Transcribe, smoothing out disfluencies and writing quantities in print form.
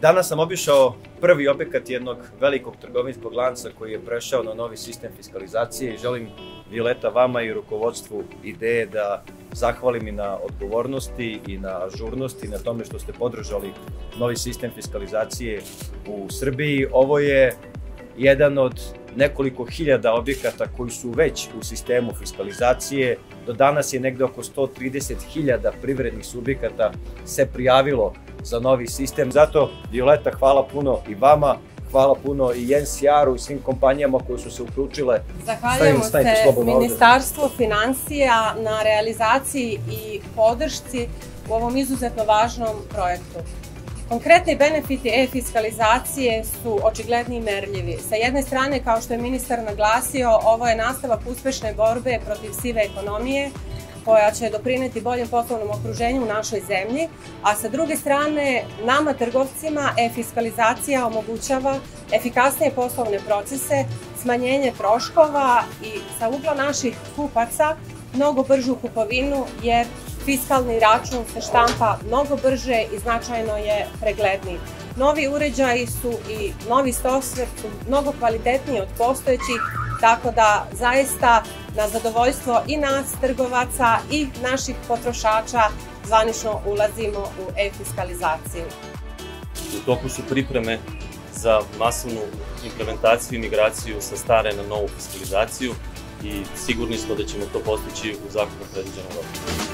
Danas sam obišao prvi objekat jednog velikog trgovinskog lanca koji je prešao na novi sistem fiskalizacije i želim, Violeta, vama i rukovodstvu Ideje da zahvalim i na odgovornosti i na ažurnosti, na tome što ste podržali novi sistem fiskalizacije u Srbiji. Ovo je jedan od nekoliko hiljada objekata koji su već u sistemu fiskalizacije. Do danas je negde oko 130.000 privrednih subjekata se prijavilo za novi sistem. Zato, Violeta, hvala puno i vama, hvala puno i NCR-u i svim kompanijama koje su se uključile. Zahvaljujemo se Ministarstvu finansija na realizaciji i podršci u ovom izuzetno važnom projektu. Konkretni benefiti e-fiskalizacije su očigledni i merljivi. Sa jedne strane, kao što je ministar naglasio, ovo je nastavak uspešne borbe protiv sive ekonomije, koja će doprineti boljem poslovnom okruženju u našoj zemlji, a sa druge strane, nama trgovcima e-fiskalizacija omogućava efikasnije poslovne procese, smanjenje troškova i sa ugla naših kupaca mnogo bržu kupovinu, jer fiskalni račun se štampa mnogo brže i značajno je pregledniji. Novi uređaji su i novi softver su mnogo kvalitetniji od postojećih, tako da zaista na zadovoljstvo i nas trgovaca i naših potrošača zvanično ulazimo u e-fiskalizaciju. U toku su pripreme za masovnu implementaciju i migraciju sa stare na novu fiskalizaciju i sigurni smo da ćemo to postići u zakonom predviđenom roku.